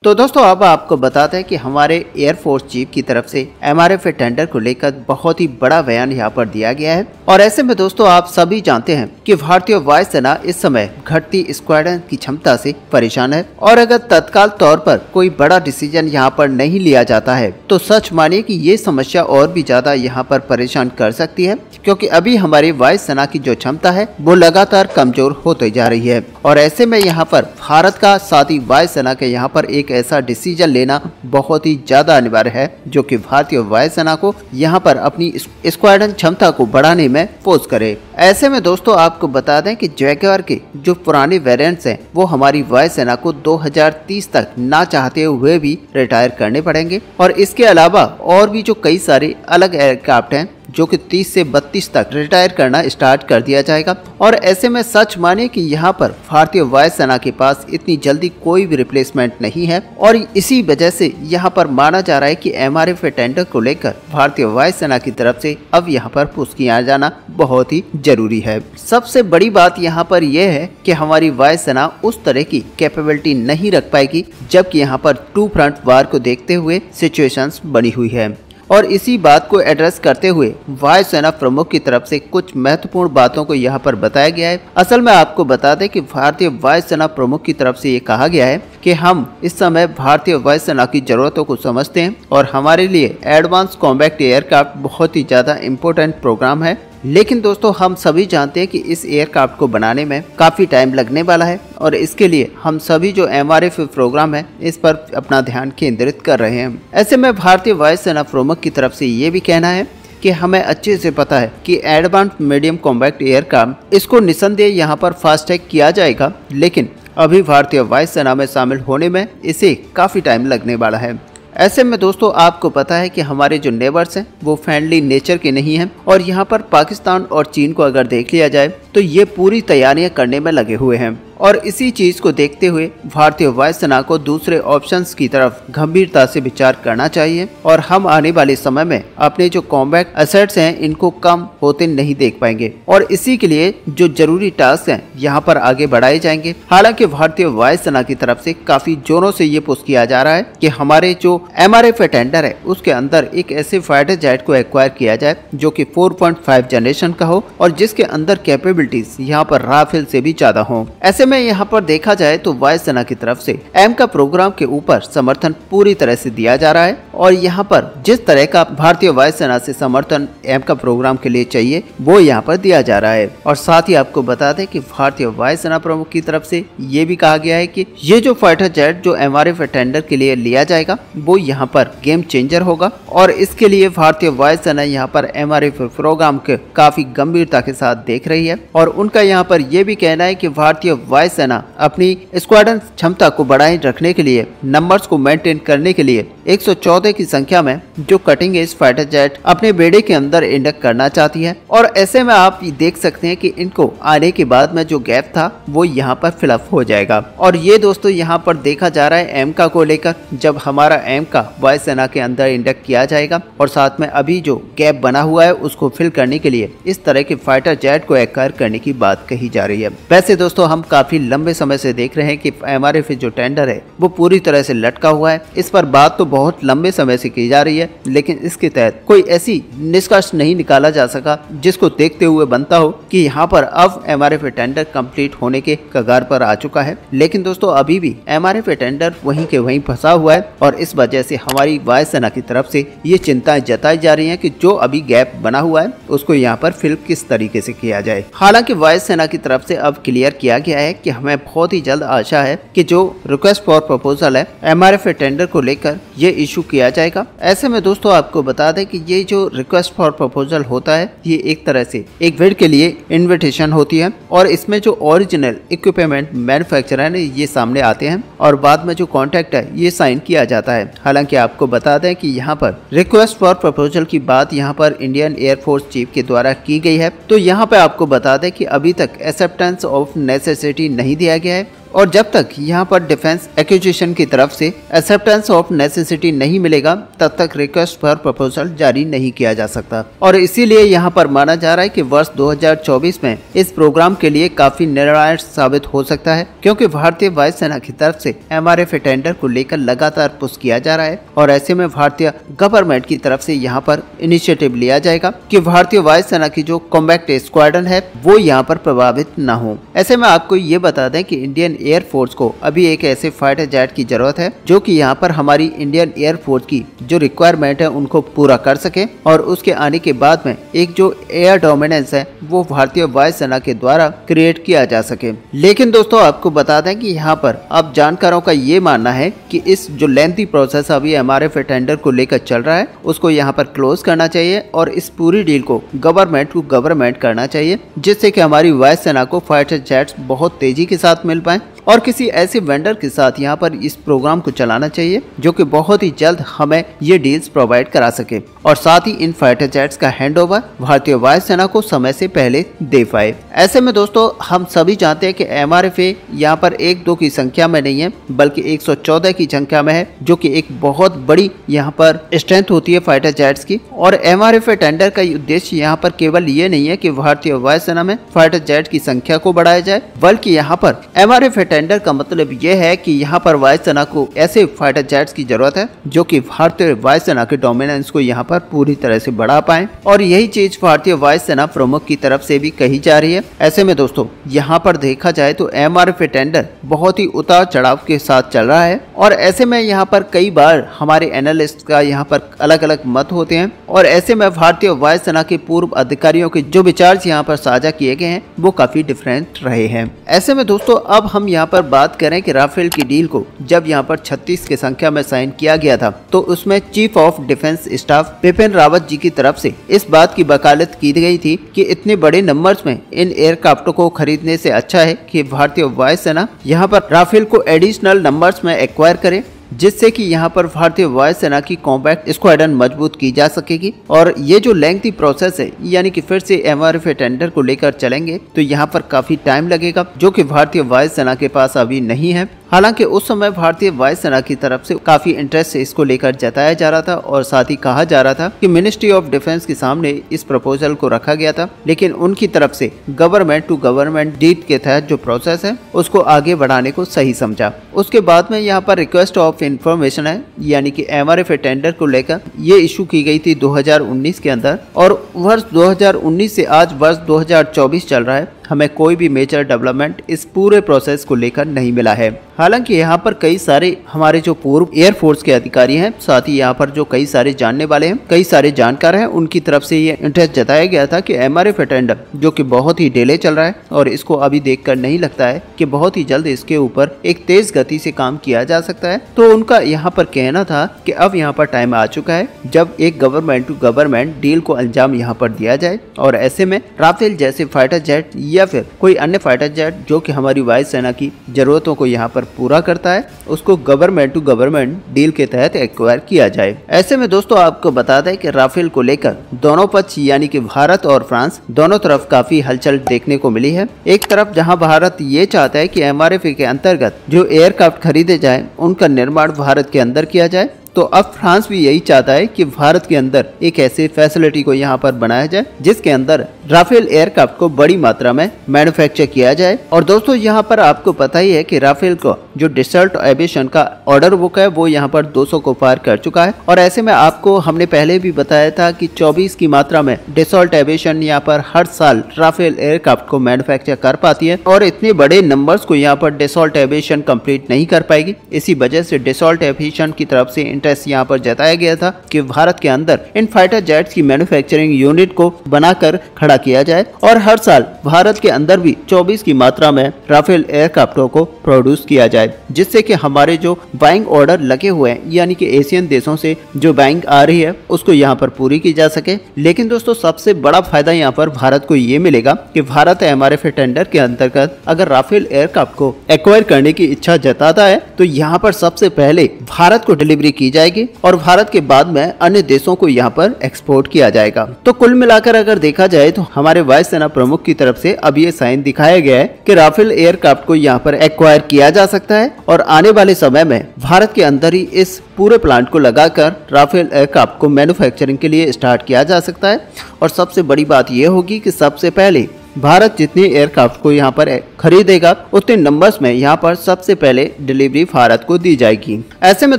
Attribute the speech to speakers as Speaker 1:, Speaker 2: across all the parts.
Speaker 1: तो दोस्तों अब आपको बताते हैं कि हमारे एयरफोर्स चीफ की तरफ से MRF टेंडर को लेकर बहुत ही बड़ा बयान यहाँ पर दिया गया है। और ऐसे में दोस्तों आप सभी जानते हैं कि भारतीय वायुसेना इस समय घटती स्क्वाड्रन की क्षमता से परेशान है और अगर तत्काल तौर पर कोई बड़ा डिसीजन यहाँ पर नहीं लिया जाता है तो सच मानिए कि ये समस्या और भी ज्यादा यहाँ पर परेशान कर सकती है, क्योंकि अभी हमारी वायुसेना की जो क्षमता है वो लगातार कमजोर होती जा रही है। और ऐसे में यहाँ पर भारत का साथ ही वायुसेना के यहाँ पर एक ऐसा डिसीजन लेना बहुत ही ज्यादा अनिवार्य है जो कि भारतीय वायुसेना को यहाँ पर अपनी स्क्वाड्रन क्षमता को बढ़ाने में फोर्स करे। ऐसे में दोस्तों आपको बता दें कि जैगुआर के जो पुराने वेरिएंट्स हैं वो हमारी वायुसेना को 2030 तक ना चाहते हुए भी रिटायर करने पड़ेंगे। और इसके अलावा और भी जो कई सारे अलग एयरक्राफ्ट हैं जो कि 30 से 32 तक रिटायर करना स्टार्ट कर दिया जाएगा। और ऐसे में सच माने कि यहाँ पर भारतीय वायुसेना के पास इतनी जल्दी कोई भी रिप्लेसमेंट नहीं है और इसी वजह से यहाँ पर माना जा रहा है कि MRF टेंडर को लेकर भारतीय वायुसेना की तरफ से अब यहाँ पर पुश किया जाना बहुत ही जरूरी है। सबसे बड़ी बात यहाँ पर यह है कि हमारी वायुसेना उस तरह की कैपेबिलिटी नहीं रख पाएगी जबकि यहाँ पर टू फ्रंट वार को देखते हुए सिचुएशंस बनी हुई है। और इसी बात को एड्रेस करते हुए वायुसेना प्रमुख की तरफ से कुछ महत्वपूर्ण बातों को यहाँ पर बताया गया है। असल में आपको बता दें कि भारतीय वायुसेना प्रमुख की तरफ से ये कहा गया है कि हम इस समय भारतीय वायुसेना की जरूरतों को समझते हैं और हमारे लिए एडवांस कॉम्बैट एयरक्राफ्ट बहुत ही ज्यादा इम्पोर्टेंट प्रोग्राम है। लेकिन दोस्तों हम सभी जानते हैं कि इस एयरक्राफ्ट को बनाने में काफी टाइम लगने वाला है और इसके लिए हम सभी जो MRF प्रोग्राम है इस पर अपना ध्यान केंद्रित कर रहे हैं। ऐसे में भारतीय वायुसेना प्रमुख की तरफ से ये भी कहना है कि हमें अच्छे से पता है कि एडवांस मीडियम कॉम्बैट एयरक्राफ्ट इसको निसंदेह यहाँ पर फास्ट टैग किया जाएगा, लेकिन अभी भारतीय वायुसेना में शामिल होने में इसे काफी टाइम लगने वाला है। ऐसे में दोस्तों आपको पता है कि हमारे जो नेबर्स हैं वो फ्रेंडली नेचर के नहीं हैं और यहाँ पर पाकिस्तान और चीन को अगर देख लिया जाए तो ये पूरी तैयारियां करने में लगे हुए हैं। और इसी चीज को देखते हुए भारतीय वायुसेना को दूसरे ऑप्शंस की तरफ गंभीरता से विचार करना चाहिए और हम आने वाले समय में अपने जो कॉम्बैट एसेट्स हैं इनको कम होते नहीं देख पाएंगे और इसी के लिए जो जरूरी टास्क हैं यहाँ पर आगे बढ़ाए जाएंगे। हालांकि भारतीय वायुसेना की तरफ से काफी जोरों से ये पुश किया जा रहा है कि हमारे जो MRF टेंडर है उसके अंदर एक ऐसे फाइटर जेट को एक्वायर किया जाए जो कि 4.5 जनरेशन का हो और जिसके अंदर कैपेबिलिटीज यहाँ पर राफेल से भी ज्यादा हो। ऐसे में यहाँ पर देखा जाए तो वायुसेना की तरफ से एम का प्रोग्राम के ऊपर समर्थन पूरी तरह से दिया जा रहा है और यहाँ पर जिस तरह का भारतीय वायुसेना से समर्थन एम का प्रोग्राम के लिए चाहिए वो यहाँ पर दिया जा रहा है। और साथ ही आपको बता दें कि भारतीय वायुसेना प्रमुख की तरफ से ये भी कहा गया है कि ये जो फाइटर जेट जो MRF टेंडर के लिए लिया जाएगा वो यहाँ पर गेम चेंजर होगा और इसके लिए भारतीय वायुसेना यहाँ पर MRF प्रोग्राम के काफी गंभीरता के साथ देख रही है। और उनका यहाँ पर यह भी कहना है कि भारतीय वायुसेना अपनी स्क्वाड्रन क्षमता को बढ़ाए रखने के लिए, नंबर्स को मेंटेन करने के लिए 114 की संख्या में जो कटिंग एज फाइटर जेट अपने बेड़े के अंदर इंडक्ट करना चाहती है। और ऐसे में आप देख सकते हैं कि इनको आने के बाद में जो गैप था वो यहाँ पर फिलअप हो जाएगा। और ये दोस्तों यहाँ पर देखा जा रहा है एमका को लेकर, जब हमारा एमका वायुसेना के अंदर इंडक्ट किया जाएगा और साथ में अभी जो गैप बना हुआ है उसको फिल करने के लिए इस तरह के फाइटर जेट को एक्वायर करने की बात कही जा रही है। वैसे दोस्तों हम काफी लंबे समय से देख रहे हैं कि MRF जो टेंडर है वो पूरी तरह से लटका हुआ है। इस पर बात तो बहुत लंबे समय से की जा रही है, लेकिन इसके तहत कोई ऐसी निष्कर्ष नहीं निकाला जा सका जिसको देखते हुए बनता हो कि यहाँ पर अब MRF टेंडर कंप्लीट होने के कगार पर आ चुका है। लेकिन दोस्तों अभी भी MRF टेंडर वहीं के वहीं फंसा हुआ है और इस वजह से हमारी वायुसेना की तरफ से ये चिंताएं जताई जा रही है कि जो अभी गैप बना हुआ है उसको यहाँ पर फिल किस तरीके से किया जाए। हालांकि वायुसेना की तरफ से अब क्लियर किया गया है कि हमें बहुत ही जल्द आशा है कि जो रिक्वेस्ट फॉर प्रपोजल है MRF टेंडर को लेकर ये इशू किया जाएगा। ऐसे में दोस्तों आपको बता दें कि ये जो रिक्वेस्ट फॉर प्रपोजल होता है ये एक तरह से एक बिड के लिए इन्विटेशन होती है और इसमें जो ओरिजिनल इक्विपमेंट मैन्युफैक्चरर है ये सामने आते हैं और बाद में जो कॉन्ट्रैक्ट है ये साइन किया जाता है। हालांकि आपको बता दें कि यहाँ पर रिक्वेस्ट फॉर प्रपोजल की बात यहाँ पर इंडियन एयरफोर्स चीफ के द्वारा की गई है। तो यहाँ पे आपको बता दें कि अभी तक एक्सेप्टेंस ऑफ नेसेसिटी नहीं दिया गया है और जब तक यहाँ पर डिफेंस एक्विजिशन की तरफ से एक्सेप्टेंस ऑफ नेसेसिटी नहीं मिलेगा तब तक रिक्वेस्ट फॉर प्रपोजल जारी नहीं किया जा सकता। और इसीलिए यहाँ पर माना जा रहा है कि वर्ष 2024 में इस प्रोग्राम के लिए काफी निर्णायक साबित हो सकता है, क्योंकि भारतीय वायुसेना की तरफ से MRF टेंडर को लेकर लगातार पुश किया जा रहा है। और ऐसे में भारतीय गवर्नमेंट की तरफ से यहाँ पर इनिशिएटिव लिया जाएगा कि भारतीय वायुसेना की जो कॉम्बैट स्क्वाड्रन है वो यहाँ पर प्रभावित न हो। ऐसे में आपको ये बता दें कि इंडियन एयरफोर्स को अभी एक ऐसे फाइटर जेट की जरूरत है जो कि यहाँ पर हमारी इंडियन एयरफोर्स की जो रिक्वायरमेंट है उनको पूरा कर सके, और उसके आने के बाद में एक जो एयर डोमिनेंस है वो भारतीय वायुसेना के द्वारा क्रिएट किया जा सके। लेकिन दोस्तों आपको बता दें कि यहाँ पर अब जानकारों का ये मानना है कि इस जो लेंथी प्रोसेस अभी MRF टेंडर को लेकर चल रहा है उसको यहाँ पर क्लोज करना चाहिए और इस पूरी डील को गवर्नमेंट टू गवर्नमेंट करना चाहिए, जिससे कि हमारी वायुसेना को फाइटर जेट्स बहुत तेजी के साथ मिल पाए और किसी ऐसे वेंडर के साथ यहाँ पर इस प्रोग्राम को चलाना चाहिए जो कि बहुत ही जल्द हमें ये डील्स प्रोवाइड करा सके और साथ ही इन फाइटर जेट्स का हैंडओवर भारतीय वायुसेना को समय से पहले दे पाए। ऐसे में दोस्तों हम सभी जानते हैं कि MRF यहाँ पर 1-2 की संख्या में नहीं है बल्कि 114 की संख्या में है, जो कि एक बहुत बड़ी यहाँ पर स्ट्रेंथ होती है फाइटर जेट्स की। और MRF टेंडर का उद्देश्य यहाँ पर केवल ये नहीं है कि भारतीय वायुसेना में फाइटर जेट की संख्या को बढ़ाया जाए, बल्कि यहाँ पर MRF टेंडर का मतलब यह है कि यहाँ पर वायुसेना को ऐसे फाइटर जेट्स की जरूरत है जो कि भारतीय वायुसेना के डोमिनेंस को यहाँ पर पूरी तरह से बढ़ा पाए, और यही चीज भारतीय वायुसेना प्रमुख की तरफ से भी कही जा रही है। ऐसे में दोस्तों यहाँ पर देखा जाए तो MRF टेंडर बहुत ही उतार चढ़ाव के साथ चल रहा है, और ऐसे में यहाँ पर कई बार हमारे एनालिस्ट का यहाँ पर अलग अलग मत होते हैं, और ऐसे में भारतीय वायुसेना के पूर्व अधिकारियों के जो विचार यहाँ पर साझा किए गए हैं वो काफी डिफरेंट रहे हैं। ऐसे में दोस्तों अब हम यहाँ पर बात करें कि राफेल की डील को जब यहाँ पर 36 की संख्या में साइन किया गया था तो उसमें chief of defence staff Bipin Rawat ji की तरफ से इस बात की वकालत की गई थी कि इतने बड़े नंबर्स में इन एयरक्राफ्टों को खरीदने से अच्छा है कि भारतीय वायुसेना यहाँ पर राफेल को एडिशनल नंबर्स में एक्वायर करे, जिससे कि यहाँ पर भारतीय वायुसेना की कॉम्बैट स्क्वाड्रन मजबूत की जा सकेगी। और ये जो लेंथी प्रोसेस है यानी कि फिर से MRF टेंडर को लेकर चलेंगे तो यहाँ पर काफी टाइम लगेगा, जो कि भारतीय वायुसेना के पास अभी नहीं है। हालांकि उस समय भारतीय वायुसेना की तरफ से काफी इंटरेस्ट इसको लेकर जताया जा रहा था और साथ ही कहा जा रहा था कि मिनिस्ट्री ऑफ डिफेंस के सामने इस प्रपोजल को रखा गया था, लेकिन उनकी तरफ से गवर्नमेंट टू गवर्नमेंट डील के तहत जो प्रोसेस है उसको आगे बढ़ाने को सही समझा। उसके बाद में यहाँ पर रिक्वेस्ट ऑफ इंफॉर्मेशन है यानी कि MRF टेंडर को लेकर ये इशू की गई थी 2019 के अंदर, और वर्ष 2019 से आज वर्ष 2024 चल रहा है, हमें कोई भी मेजर डेवलपमेंट इस पूरे प्रोसेस को लेकर नहीं मिला है। हालांकि यहाँ पर कई सारे हमारे जो पूर्व एयरफोर्स के अधिकारी हैं, साथ ही यहाँ पर जो कई सारे जानने वाले हैं, कई सारे जानकार हैं, उनकी तरफ से ये इंटरेस्ट जताया गया था कि MRF टेंडर जो कि बहुत ही डिले चल रहा है और इसको अभी देखकर नहीं लगता है कि बहुत ही जल्द इसके ऊपर एक तेज गति से काम किया जा सकता है। तो उनका यहाँ पर कहना था कि अब यहाँ पर टाइम आ चुका है जब एक गवर्नमेंट टू गवर्नमेंट डील को अंजाम यहाँ पर दिया जाए, और ऐसे में राफेल जैसे फाइटर जेट या फिर कोई अन्य फाइटर जेट जो कि हमारी वायुसेना की जरूरतों को यहाँ पर पूरा करता है उसको गवर्नमेंट टू गवर्नमेंट डील के तहत एक्वायर किया जाए। ऐसे में दोस्तों आपको बता दें कि राफेल को लेकर दोनों पक्ष यानी कि भारत और फ्रांस दोनों तरफ काफी हलचल देखने को मिली है। एक तरफ जहां भारत ये चाहता है कि MRF के अंतर्गत जो एयरक्राफ्ट खरीदे जाए उनका निर्माण भारत के अंदर किया जाए, तो अब फ्रांस भी यही चाहता है कि भारत के अंदर एक ऐसी फैसिलिटी को यहाँ पर बनाया जाए जिसके अंदर राफेल एयरक्राफ्ट को बड़ी मात्रा में मैन्युफैक्चर किया जाए। और दोस्तों यहाँ पर आपको पता ही है कि राफेल को जो डसॉल्ट एविएशन का ऑर्डर बुक है वो यहाँ पर 200 को पार कर चुका है, और ऐसे में आपको हमने पहले भी बताया था कि 24 की मात्रा में डसॉल्ट एविएशन यहाँ पर हर साल राफेल एयरक्राफ्ट को मैन्युफैक्चर कर पाती है, और इतने बड़े नंबर्स को यहाँ पर डसॉल्ट एविएशन कंप्लीट नहीं कर पाएगी। इसी वजह से डसॉल्ट एविएशन की तरफ से इंटरेस्ट यहाँ पर जताया गया था कि भारत के अंदर इन फाइटर जेट्स की मैन्युफैक्चरिंग यूनिट को बनाकर खड़ा किया जाए, और हर साल भारत के अंदर भी 24 की मात्रा में राफेल एयरक्राफ्टों को प्रोड्यूस किया जाए, जिससे कि हमारे जो बाइंग ऑर्डर लगे हुए हैं यानी कि एशियन देशों से जो बाइंग आ रही है उसको यहाँ पर पूरी की जा सके। लेकिन दोस्तों सबसे बड़ा फायदा यहाँ पर भारत को ये मिलेगा कि भारत MRF टेंडर के अंतर्गत अगर राफेल एयरक्राफ्ट को एक्वायर करने की इच्छा जताता है तो यहाँ पर सबसे पहले भारत को डिलीवरी की जाएगी और भारत के बाद में अन्य देशों को यहाँ पर एक्सपोर्ट किया जाएगा। तो कुल मिलाकर अगर देखा जाए तो हमारे वायुसेना प्रमुख की तरफ से अब ये साइन दिखाया गया है कि राफेल एयरक्राफ्ट को यहाँ पर एक्वायर किया जा सकता है और आने वाले समय में भारत के अंदर ही इस पूरे प्लांट को लगाकर राफेल एयरक्राफ्ट को मैन्युफैक्चरिंग के लिए स्टार्ट किया जा सकता है। और सबसे बड़ी बात यह होगी कि सबसे पहले भारत जितने एयरक्राफ्ट को यहाँ पर खरीदेगा उतने नंबर्स में यहाँ पर सबसे पहले डिलीवरी भारत को दी जाएगी। ऐसे में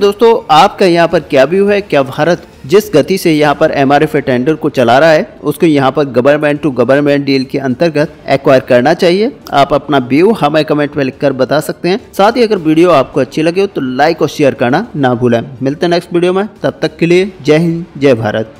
Speaker 1: दोस्तों आपका यहाँ पर क्या व्यू है? क्या भारत जिस गति से यहाँ पर MRFA टेंडर को चला रहा है उसको यहाँ पर गवर्नमेंट टू गवर्नमेंट डील के अंतर्गत एक्वायर करना चाहिए? आप अपना व्यू हमें कमेंट में लिखकर बता सकते हैं। साथ ही अगर वीडियो आपको अच्छी लगे तो लाइक और शेयर करना ना भूलें। मिलते हैं नेक्स्ट वीडियो में, तब तक के लिए जय हिंद जय भारत।